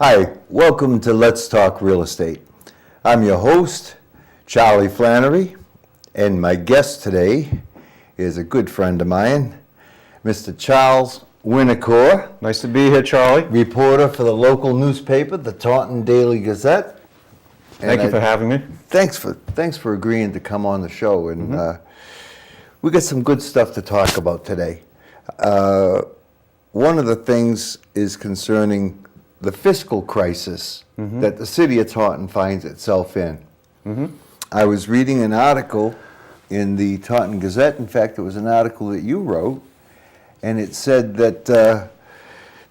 Hi, welcome to Let's Talk Real Estate. I'm your host, Charlie Flannery, and my guest today is a good friend of mine, Mr. Charles Winokoor. Nice to be here, Charlie. Reporter for the local newspaper, the Taunton Daily Gazette. Thank you for having me. Thanks for agreeing to come on the show, and we got some good stuff to talk about today. One of the things is concerning the fiscal crisis that the city of Taunton finds itself in. I was reading an article in the Taunton Gazette. In fact, it was an article that you wrote, and it said that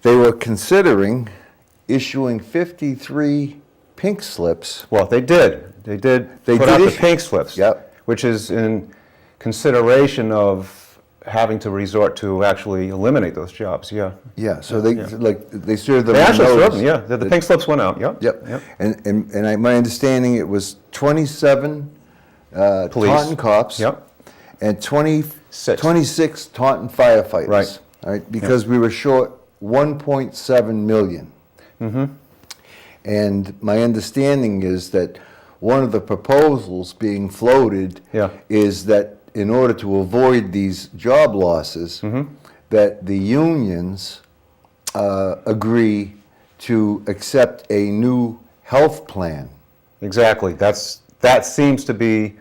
they were considering issuing 53 pink slips. Well, they did. They put out the pink slips, Yep. which is in consideration of having to resort to actually eliminate those jobs. Yeah. Yeah, so they served them. They actually notice. served them. Yeah. The pink slips went out. Yep. Yep. And my understanding, it was 27 Taunton cops. Yep. And 26 Taunton firefighters. Right. All right, because we were short 1.7 million. And my understanding is that one of the proposals being floated is that in order to avoid these job losses, that the unions agree to accept a new health plan. Exactly. That seems to be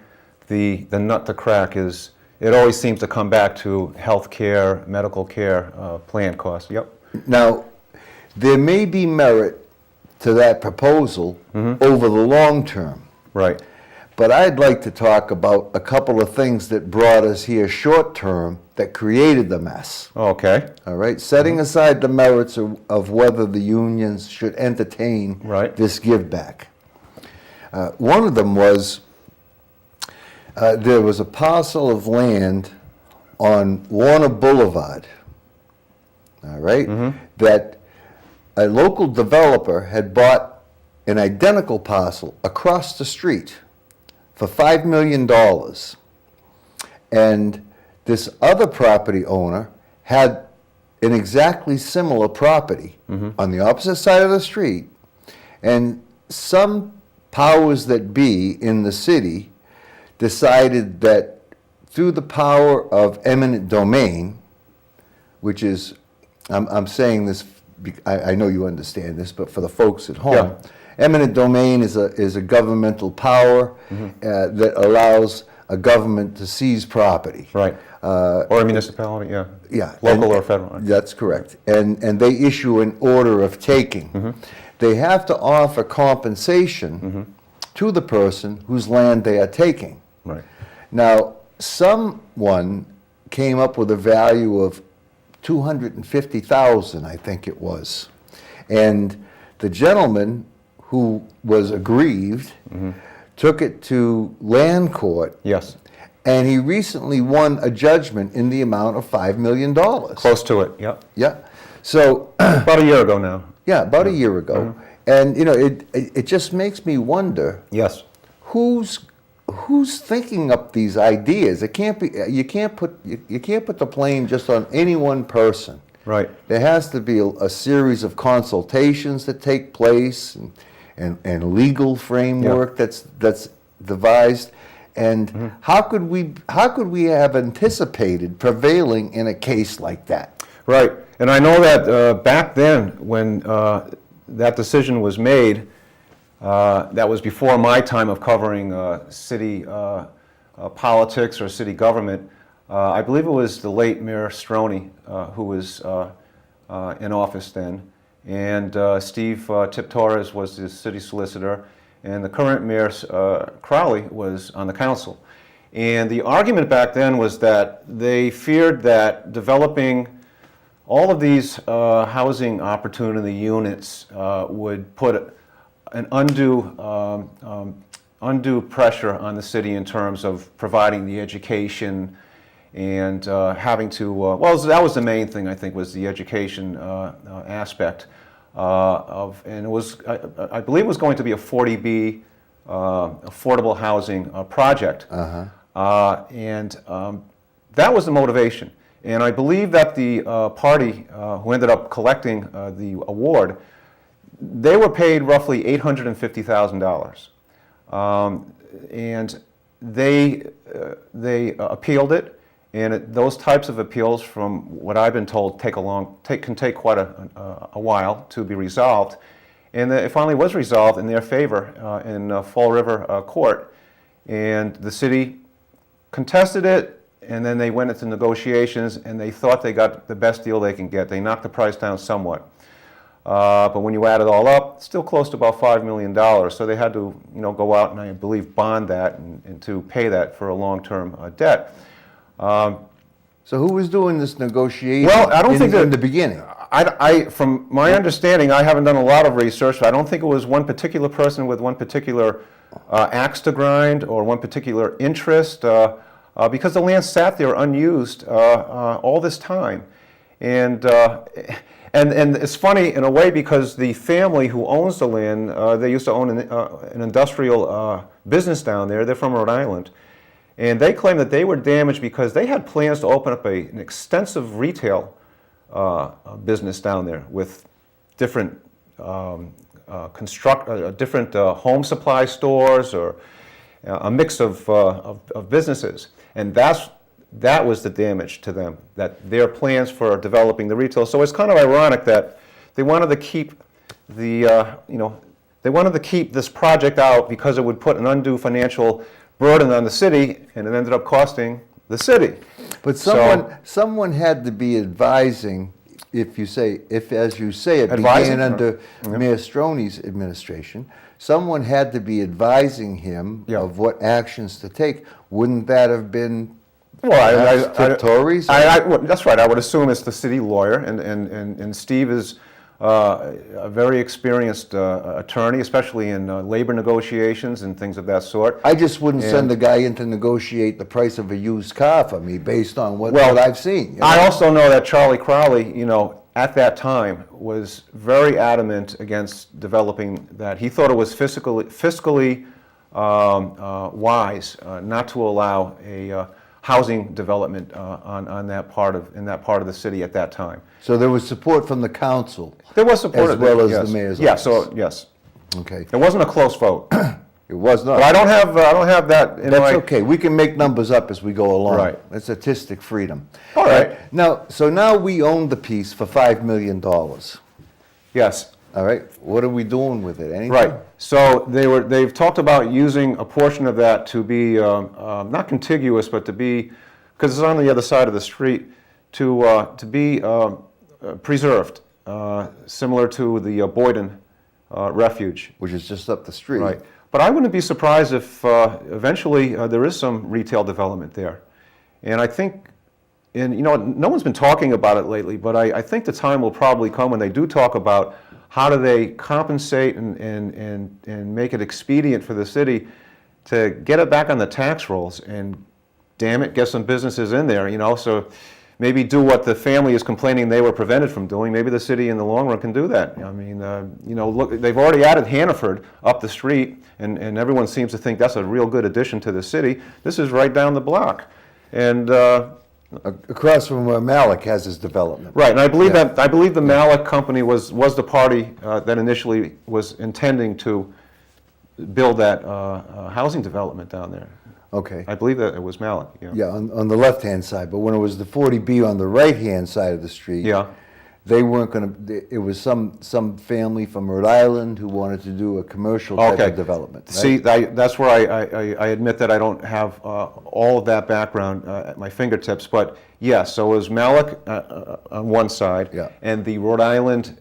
the nut to crack. Is it always seems to come back to health care, medical care, plan costs. Yep. Now, there may be merit to that proposal over the long term. Right. But I'd like to talk about a couple of things that brought us here short term that created the mess. Okay. All right, setting aside the merits of whether the unions should entertain this give back. One of them was there was a parcel of land on Warner Boulevard, all right, that a local developer had bought an identical parcel across the street for $5 million. And this other property owner had an exactly similar property on the opposite side of the street. And some powers that be in the city decided that through the power of eminent domain, which is, I'm saying this, I know you understand this, but for the folks at home, eminent domain is a governmental power that allows a government to seize property. Right. Or a municipality, Yeah. Local or federal. That's correct. And they issue an order of taking. They have to offer compensation to the person whose land they are taking. Right. Now, someone came up with a value of $250,000, I think it was. And the gentleman who was aggrieved took it to land court. Yes. And he recently won a judgment in the amount of $5 million. Close to it, yep. Yeah. So about a year ago now. Yeah, about a year ago. And you know, it just makes me wonder. Yes. Who's thinking up these ideas? It can't be. You can't put the blame just on any one person. Right. There has to be a series of consultations that take place and legal framework that's devised. And how could we have anticipated prevailing in a case like that? Right. And I know that back then when that decision was made, that was before my time of covering city politics or city government. I believe it was the late Mayor Stroney who was in office then, and Steve Tip Torres was the city solicitor, and the current Mayor Crowley was on the council. And the argument back then was that they feared that developing all of these housing opportunity units would put an undue pressure on the city in terms of providing the education and having to, well, that was the main thing, I think, was the education aspect and it was, I believe it was going to be a 40B affordable housing project. And that was the motivation. And I believe that the party who ended up collecting the award, they were paid roughly $850,000. And they appealed it, and those types of appeals, from what I've been told, can take quite a while to be resolved. And it finally was resolved in their favor in Fall River Court, and the city contested it, and then they went into negotiations, and they thought they got the best deal they can get. They knocked the price down somewhat. But when you add it all up, it's still close to about $5 million. So they had to, go out and I believe bond that and to pay that for a long-term debt. So who was doing this negotiation? Well, I don't think that in the beginning. From my understanding, I haven't done a lot of research. I don't think it was one particular person with one particular axe to grind or one particular interest, because the land sat there unused all this time, and it's funny in a way because the family who owns the land, they used to own an industrial business down there. They're from Rhode Island. And they claim that they were damaged because they had plans to open up an extensive retail business down there with different different home supply stores or a mix of businesses. And that was the damage to them, that their plans for developing the retail. So it's kind of ironic that they wanted to keep they wanted to keep this project out because it would put an undue financial burden on the city, and it ended up costing the city. But someone had to be advising, as you say, it began under Mayor Stroney's administration. Someone had to be advising him of what actions to take. Wouldn't that have been Tories? That's right. I would assume it's the city lawyer, and Steve is a very experienced attorney, especially in labor negotiations and things of that sort. I just wouldn't send a guy in to negotiate the price of a used car for me based on what I've seen. I also know that Charlie Crowley, at that time was very adamant against developing that. He thought it was fiscally wise not to allow a housing development in that part of the city at that time. So there was support from the council. There was support as well as the mayor's office. Yes. Okay. It wasn't a close vote. It was not. But I don't have that in That's okay. We can make numbers up as we go along. Right. It's artistic freedom. All right. Now we own the piece for $5 million. Yes. All right. What are we doing with it? Anything? Right. So they've talked about using a portion of that to be not contiguous, but to be, because it's on the other side of the street, to be preserved, similar to the Boyden Refuge. Which is just up the street. Right. But I wouldn't be surprised if eventually there is some retail development there. And I think, no one's been talking about it lately, but I think the time will probably come when they do talk about how do they compensate and make it expedient for the city to get it back on the tax rolls and, damn it, get some businesses in there, so maybe do what the family is complaining they were prevented from doing. Maybe the city in the long run can do that. I mean, look, they've already added Hannaford up the street, and everyone seems to think that's a real good addition to the city. This is right down the block. And across from where Malik has his development. Right, and I believe the Malik company was the party that initially was intending to build that housing development down there. Okay. I believe that it was Malik. Yeah, on the left-hand side, but when it was the 40B on the right-hand side of the street, they weren't going to. It was some family from Rhode Island who wanted to do a commercial type of development. Right? See, that's where I admit that I don't have all of that background at my fingertips, but yes, so it was Malik on one side, and the Rhode Island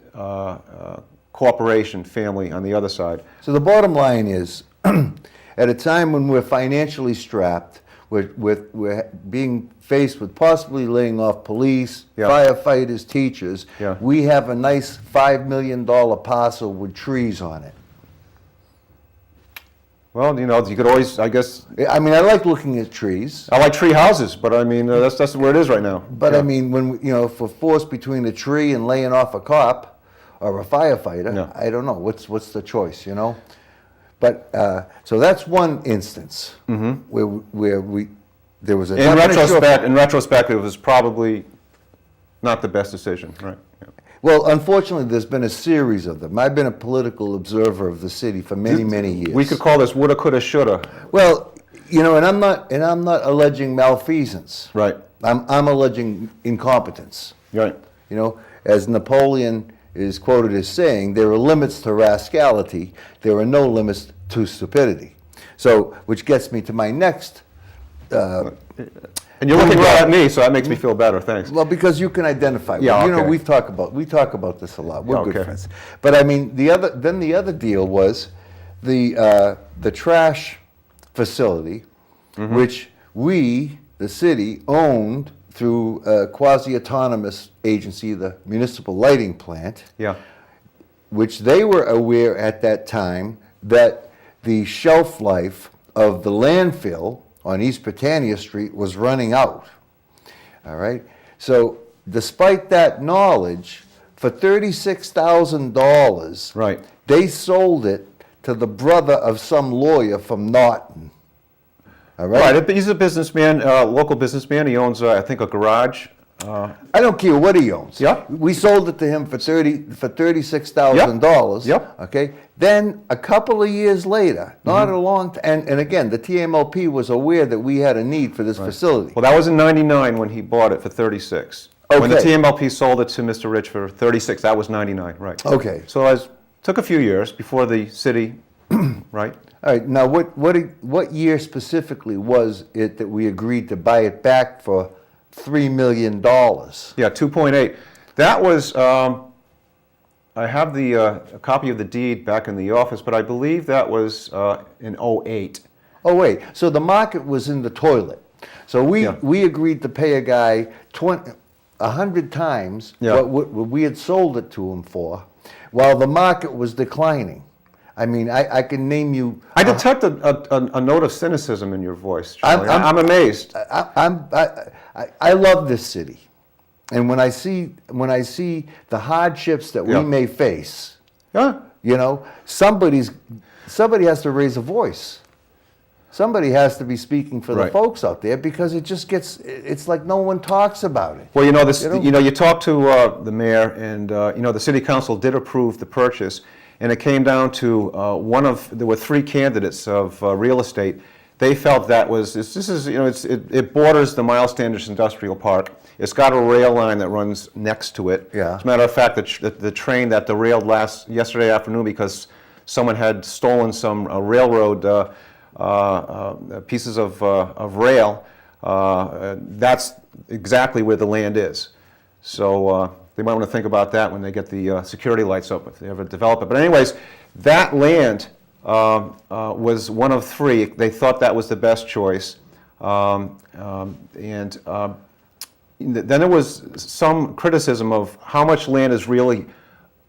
Corporation family on the other side. So the bottom line is, at a time when we're financially strapped, we're being faced with possibly laying off police, firefighters, teachers, we have a nice $5 million parcel with trees on it. Well, you could always, I guess. I mean, I like looking at trees. I like tree houses, but I mean, that's where it is right now. But I mean, when if we're forced between a tree and laying off a cop or a firefighter, I don't know what's the choice, But so that's one instance where there was a. In retrospect, it was probably not the best decision, right? Well, unfortunately, there's been a series of them. I've been a political observer of the city for many, many years. We could call this woulda, coulda, shoulda. Well, and I'm not alleging malfeasance. Right. I'm alleging incompetence. Right. As Napoleon is quoted as saying, there are limits to rascality, there are no limits to stupidity. So, which gets me to my next. And you're looking right at me, so that makes me feel better. Thanks. Well, because you can identify. Yeah, okay. okay. we talk about this a lot. We're Okay. good friends. But I mean, the other deal was the trash facility, which we, the city, owned through a quasi-autonomous agency, the municipal lighting plant. Yeah. Which they were aware at that time that the shelf life of the landfill on East Britannia Street was running out. All right? So despite that knowledge, for $36,000, Right. they sold it to the brother of some lawyer from Taunton. All right? Right. He's a businessman, local businessman. He owns, I think, a garage. I don't care what he owns. Yeah. We sold it to him for $36,000. Yep. Okay. Then a couple of years later, not a long time, and again, the TMLP was aware that we had a need for this facility. Well, that was in '99 when he bought it for 36. When the Okay. TMLP sold it to Mr. Rich for 36, that was '99, right? Okay. So it took a few years before the city, right? All right. Now, what year specifically was it that we agreed to buy it back for $3 million? Yeah, 2.8. That was. I have a copy of the deed back in the office, but I believe that was in '08. Oh wait. So the market was in the toilet. So we agreed to pay a guy 100 times what we had sold it to him for, while the market was declining. I mean, I can name you. I detect a note of cynicism in your voice, Charlie. I'm amazed. I love this city, and when I see the hardships that we may face, somebody has to raise a voice. Somebody has to be speaking for the folks out there, because it's like no one talks about it. Well, you talk to the mayor, and the city council did approve the purchase, and it came down to there were three candidates of real estate. They felt that it borders the Miles Standish Industrial Park. It's got a rail line that runs next to it. Yeah. As a matter of fact, the train that derailed yesterday afternoon because someone had stolen some railroad pieces of rail, that's exactly where the land is. So they might want to think about that when they get the security lights up, if they ever develop it. But anyways, that land was one of three. They thought that was the best choice. Then there was some criticism of how much land is really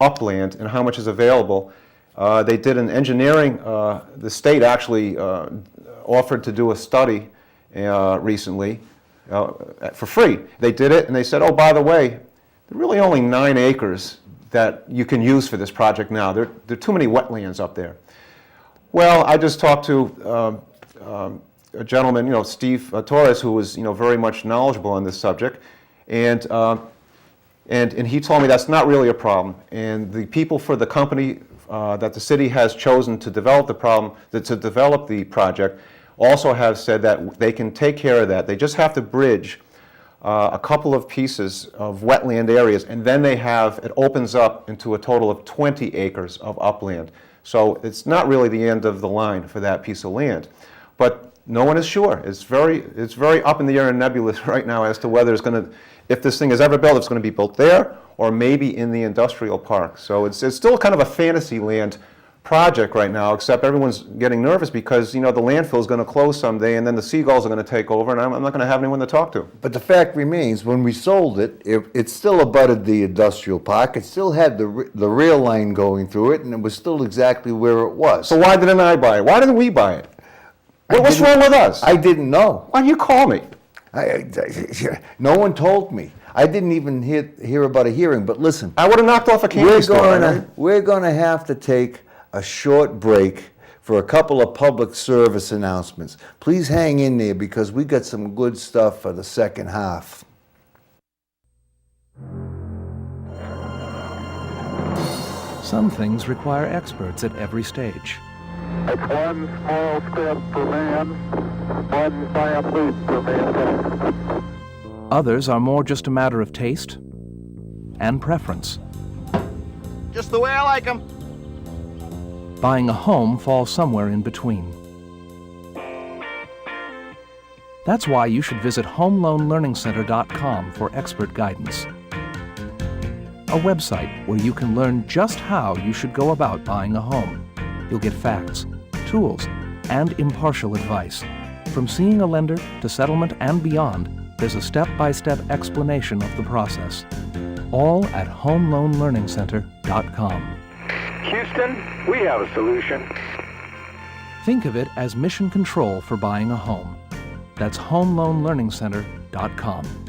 upland and how much is available. They did an engineering, the state actually offered to do a study recently for free. They did it, and they said, oh, by the way, there are really only 9 acres that you can use for this project now. There are too many wetlands up there. Well, I just talked to a gentleman, Steve Torres, who was, very much knowledgeable on this subject, and he told me that's not really a problem. And the people for the company that the city has chosen to develop the project also have said that they can take care of that. They just have to bridge a couple of pieces of wetland areas, and then it opens up into a total of 20 acres of upland. So it's not really the end of the line for that piece of land. But no one is sure. It's very up in the air and nebulous right now as to whether if this thing is ever built, it's going to be built there or maybe in the industrial park. So it's still kind of a fantasy land project right now, except everyone's getting nervous because, the landfill is going to close someday, and then the seagulls are going to take over, and I'm not going to have anyone to talk to. But the fact remains, when we sold it, it still abutted the industrial park. It still had the rail line going through it, and it was still exactly where it was. So why didn't I buy it? Why didn't we buy it? What's wrong with us? I didn't know. Why didn't you call me? No one told me. I didn't even hear about a hearing. But listen, I would have knocked off a candy store. We're going to have to take a short break for a couple of public service announcements. Please hang in there, because we got some good stuff for the second half. Some things require experts at every stage. It's one small step for man, one giant leap for mankind. Others are more just a matter of taste and preference. Just the way I like them. Buying a home falls somewhere in between. That's why you should visit HomeLoanLearningCenter.com for expert guidance. A website where you can learn just how you should go about buying a home. You'll get facts, tools, and impartial advice. From seeing a lender to settlement and beyond, there's a step-by-step explanation of the process. All at HomeLoanLearningCenter.com. Houston, we have a solution. Think of it as mission control for buying a home. That's HomeLoanLearningCenter.com.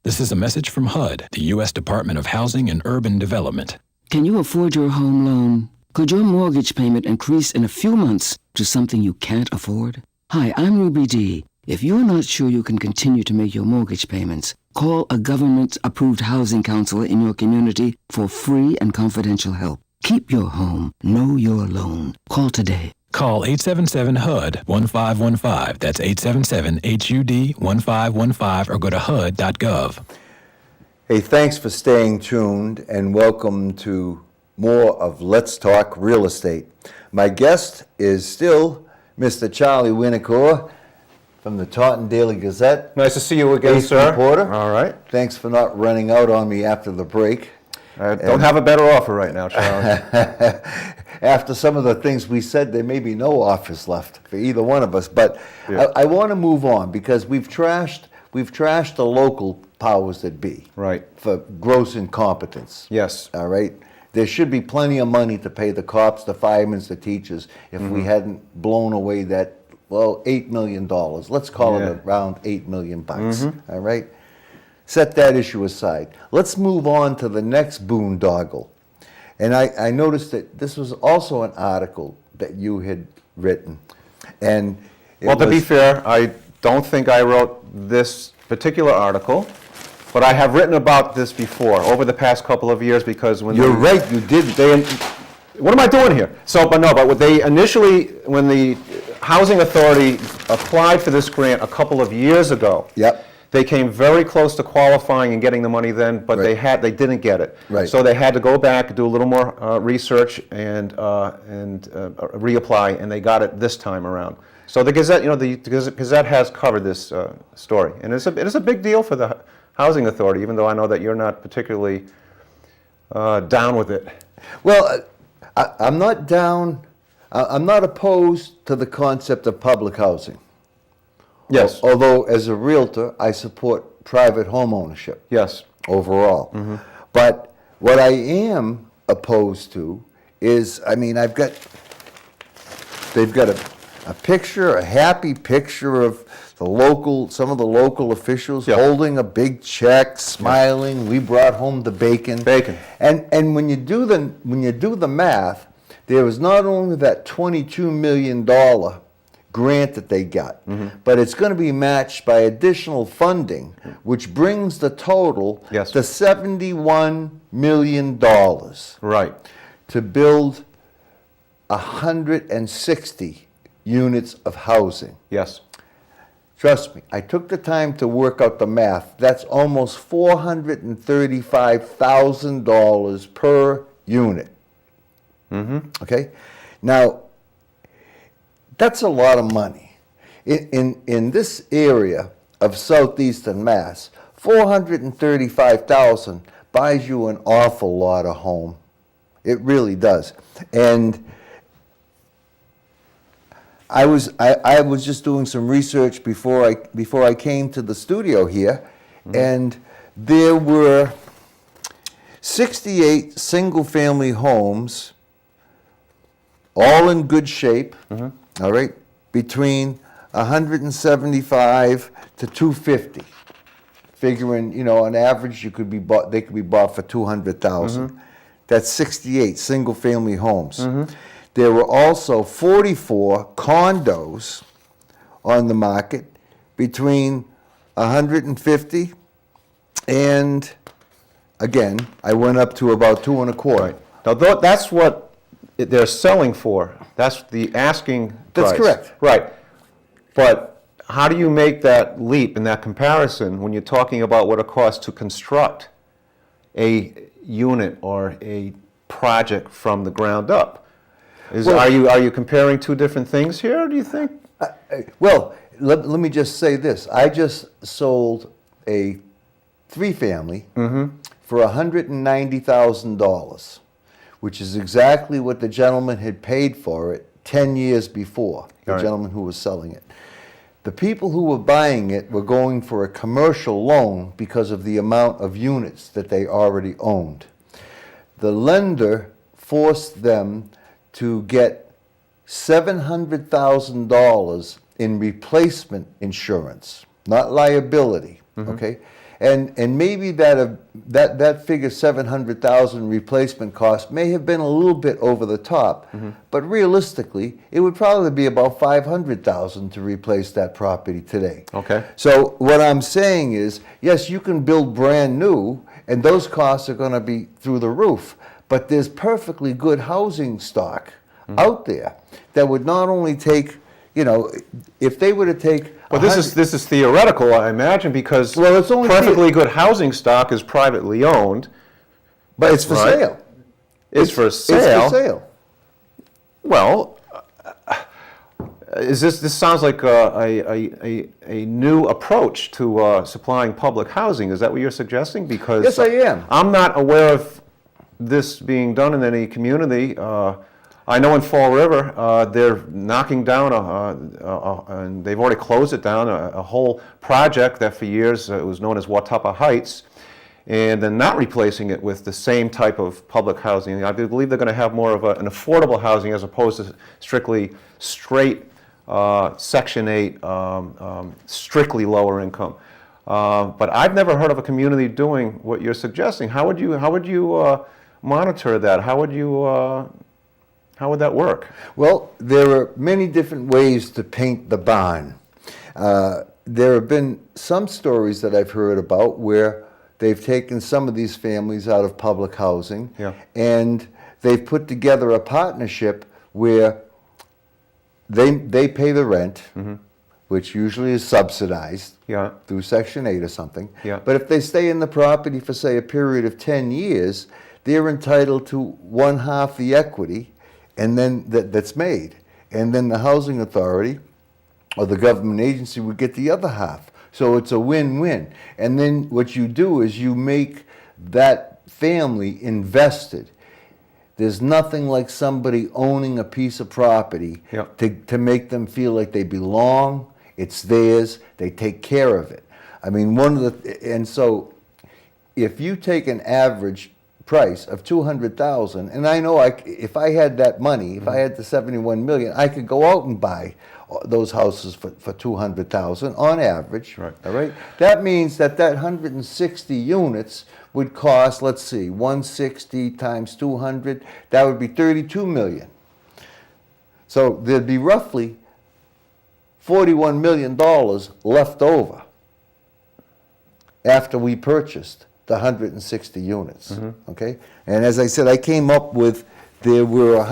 This is a message from HUD, the U.S. Department of Housing and Urban Development. Can you afford your home loan? Could your mortgage payment increase in a few months to something you can't afford? Hi, I'm Ruby D. If you're not sure you can continue to make your mortgage payments, call a government-approved housing counselor in your community for free and confidential help. Keep your home. Know your loan. Call today. Call 877-HUD-1515. That's 877-HUD-1515 or go to HUD.gov. Hey, thanks for staying tuned and welcome to more of Let's Talk Real Estate. My guest is still Mr. Charlie Winokoor from the Taunton Daily Gazette. Nice to see you again, Ace sir. reporter. All right. Thanks for not running out on me after the break. I don't have a better offer right now, Charlie. After some of the things we said, there may be no offers left for either one of us. But Yeah. I want to move on because we've trashed the local powers that be. Right. For gross incompetence. Yes. All right. There should be plenty of money to pay the cops, the firemen, the teachers, if we hadn't blown away that, well, $8 million. Let's call Yeah. it around $8 million bucks. All right. Set that issue aside. Let's move on to the next boondoggle. And I noticed that this was also an article that you had written. And it Well, to be was- fair, I don't think I wrote this particular article, but I have written about this before over the past couple of years because when You're right, you did. What am I doing here? But what they initially, when the Housing Authority applied for this grant a couple of years ago, Yep. they came very close to qualifying and getting the money then, but Right. they didn't get it. Right. So they had to go back, do a little more research, and reapply, and they got it this time around. So the Gazette, the Gazette has covered this story, and it is a big deal for the Housing Authority, even though I know that you're not particularly down with it. Well, I'm not down, I'm not opposed to the concept of public housing. Yes. Although, as a realtor, I support private home ownership Yes. overall. But what I am opposed to is, they've got a picture, a happy picture of some of the local officials Yeah. holding a big check, smiling. We brought home the bacon. Bacon. And when you do the math, there was not only that $22 million grant that they got, but it's going to be matched by additional funding, which brings the total Yes. to $71 million Right. to build 160 units of housing. Yes. Trust me, I took the time to work out the math. That's almost $435,000 per unit. Okay? Now, that's a lot of money. In this area of southeastern Mass, $435,000 buys you an awful lot of home. It really does. And I was just doing some research before I came to the studio here, and there were 68 single-family homes, all in good shape. All right, between 175 to 250, figuring on average they could be bought for 200,000. That's 68 single-family homes. There were also 44 condos on the market between 150 and again, I went up to about 2.25. Right. Now, that's what they're selling for. That's the asking price. That's correct. Right. But how do you make that leap and that comparison when you're talking about what it costs to construct a unit or a project from the ground up? Are you comparing two different things here, do you think? Well, let me just say this. I just sold a 3-family for $190,000, which is exactly what the gentleman had paid for it 10 years before, the gentleman who was selling it. The people who were buying it were going for a commercial loan because of the amount of units that they already owned. The lender forced them to get $700,000 in replacement insurance, not liability, okay? And maybe that figure, 700,000 replacement cost, may have been a little bit over the top, but realistically, it would probably be about 500,000 to replace that property today. Okay. So what I'm saying is, yes, you can build brand new, and those costs are going to be through the roof, but there's perfectly good housing stock out there that would not only take, if they were to take. Well, this is theoretical, I imagine, because it's only perfectly good housing stock is privately owned. But it's for sale. It's for sale. It's for sale. Well, this sounds like a new approach to supplying public housing. Is that what you're suggesting? Because yes, I am. I'm not aware of this being done in any community. I know in Fall River, they're knocking down, and they've already closed it down, a whole project that for years it was known as Watapa Heights, and then not replacing it with the same type of public housing. I believe they're going to have more of an affordable housing as opposed to strictly straight Section 8, strictly lower income. But I've never heard of a community doing what you're suggesting. How would you monitor that? How would that work? Well, there are many different ways to paint the barn. There have been some stories that I've heard about where they've taken some of these families out of public housing, and they've put together a partnership where they pay the rent, which usually is subsidized through Section 8 or something. But if they stay in the property for, say, a period of 10 years, they're entitled to 1/2 the equity, and then that's made. And then the housing authority or the government agency would get the other half. So it's a win-win. And then what you do is you make that family invested. There's nothing like somebody owning a piece of property to make them feel like they belong, it's theirs, they take care of it. I mean, and so if you take an average price of $200,000, and I know if I had that money, if I had the $71 million, I could go out and buy those houses for $200,000 on average. Right. All right. That means that 160 units would cost, let's see, 160 times 200. That would be $32 million. So there'd be roughly $41 million left over after we purchased the 160 units, okay? And as I said, I came up with, there were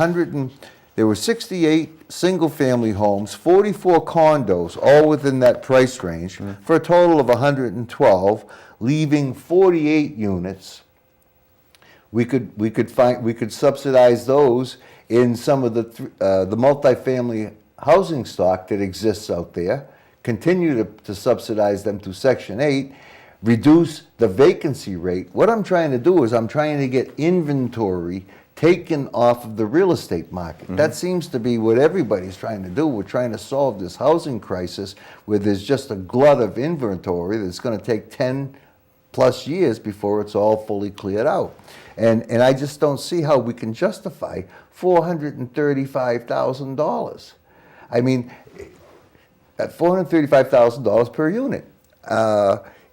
68 single-family homes, 44 condos, all within that price range, for a total of 112, leaving 48 units. We could subsidize those in some of the multifamily housing stock that exists out there, continue to subsidize them through Section 8, reduce the vacancy rate. What I'm trying to do is I'm trying to get inventory taken off of the real estate market. That seems to be what everybody's trying to do. We're trying to solve this housing crisis where there's just a glut of inventory that's going to take 10 plus years before it's all fully cleared out. And I just don't see how we can justify $435,000. I mean, at $435,000 per unit.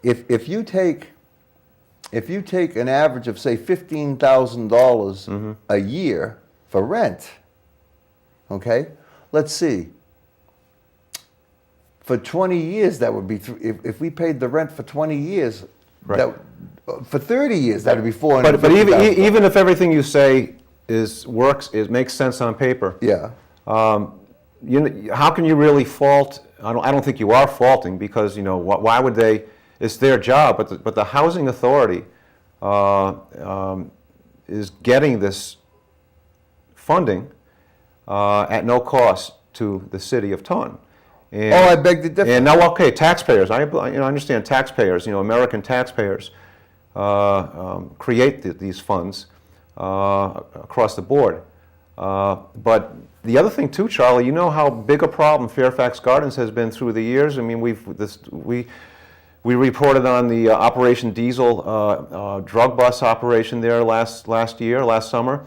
If you take an average of, say, $15,000 a year for rent, okay, let's see, for 20 years that would be, if we paid the rent for 20 years, For 30 years, that'd be But $450,000. even if everything you say makes sense on paper, Yeah. how can you really fault? I don't think you are faulting, because why would they? It's their job, but the housing authority is getting this funding at no cost to the city of Taunton. And, I beg to differ. And now, okay, taxpayers. I understand taxpayers. American taxpayers create these funds across the board. But the other thing too, Charlie, you know how big a problem Fairfax Gardens has been through the years. I mean, we reported on the Operation Diesel drug bus operation there last summer,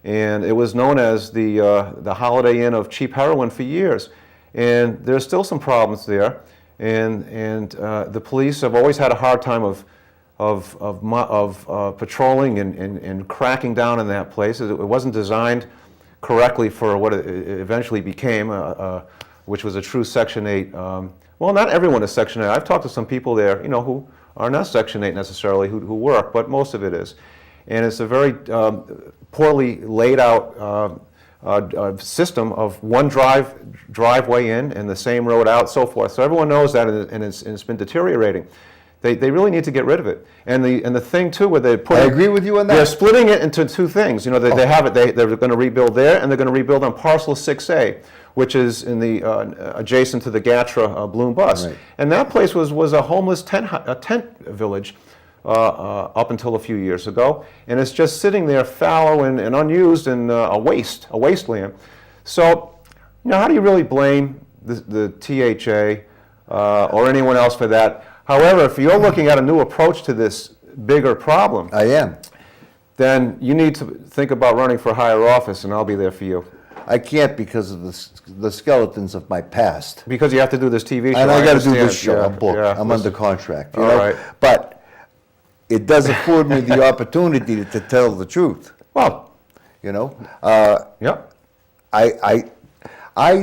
and it was known as the Holiday Inn of cheap heroin for years. And there's still some problems there, and the police have always had a hard time of patrolling and cracking down in that place. It wasn't designed correctly for what it eventually became, which was a true Section 8. Well, not everyone is Section 8. I've talked to some people there, who are not Section 8 necessarily, who work, but most of it is. And it's a very poorly laid out system of one driveway in and the same road out, so forth. So everyone knows that, and it's been deteriorating. They really need to get rid of it. And the thing too, where they put I agree with you on that. They're splitting it into two things. They have it. They're going to rebuild there, and they're going to rebuild on parcel 6A, which is in the adjacent to the Gatra Bloom bus. Right. And that place was a homeless tent village up until a few years ago, and it's just sitting there fallow and unused and a wasteland. So, how do you really blame the THA or anyone else for that? However, if you're looking at a new approach to this bigger problem, I am. then you need to think about running for higher office, and I'll be there for you. I can't because of the skeletons of my past. Because you have to do this TV show. And I got to do understand. this show. Yeah, I'm booked. yeah. I'm under contract. All right. But it does afford me the opportunity to tell the truth. Well, Yep. yeah. I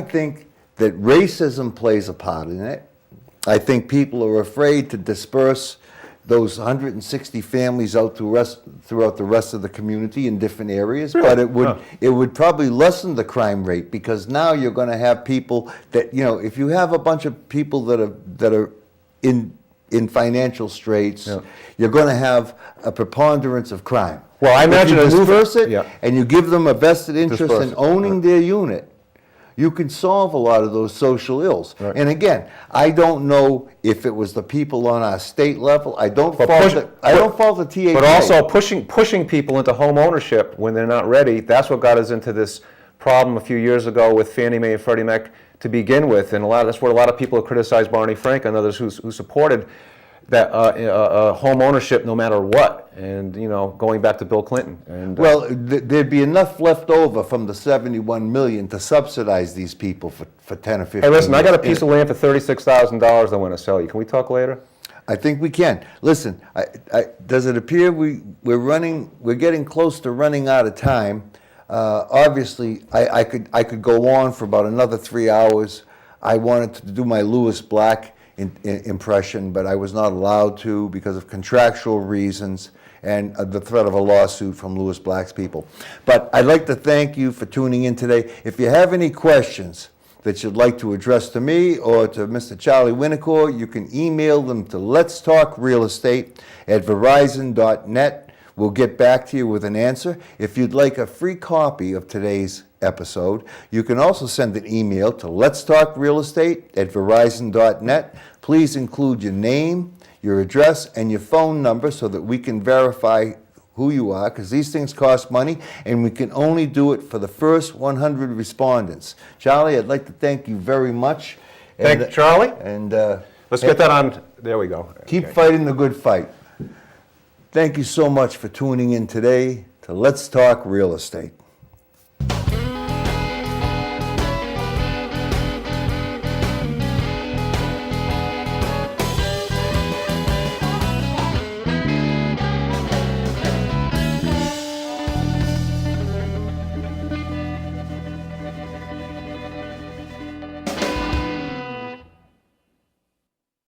think that racism plays a part in it. I think people are afraid to disperse those 160 families out throughout the rest of the community in different areas. Really? But it would probably lessen the crime rate, because now you're going to have people that, if you have a bunch of people that are in financial straits, Yeah. you're going to have a preponderance of crime. Well, I imagine if you a new- disperse it, yeah. and you give them a vested interest Disperse in it, owning right. their unit, you can solve a lot of those social ills. Right. And again, I don't know if it was the people on our state level. I don't But fault the THA. But also pushing people into home ownership when they're not ready. That's what got us into this problem a few years ago with Fannie Mae and Freddie Mac to begin with, and that's where a lot of people have criticized Barney Frank and others who supported that home ownership no matter what. And going back to Bill Clinton. And Well, there'd be enough left over from the $71 million to subsidize these people for 10 or 15 hey, listen, I got a years. piece of land for $36,000 I want to sell you. Can we talk later? I think we can. Listen, does it appear we're getting close to running out of time? Obviously, I could go on for about another 3 hours. I wanted to do my Lewis Black impression, but I was not allowed to because of contractual reasons and the threat of a lawsuit from Lewis Black's people. But I'd like to thank you for tuning in today. If you have any questions that you'd like to address to me or to Mr. Charlie Winokoor, you can email them to letstalkrealestate@verizon.net. We'll get back to you with an answer. If you'd like a free copy of today's episode, you can also send an email to letstalkrealestate@verizon.net. Please include your name, your address, and your phone number so that we can verify who you are, because these things cost money, and we can only do it for the first 100 respondents. Charlie, I'd like to thank you very much. Thank you, Charlie. And Let's get that on. There we go. keep Okay. fighting the good fight. Thank you so much for tuning in today to Let's Talk Real Estate.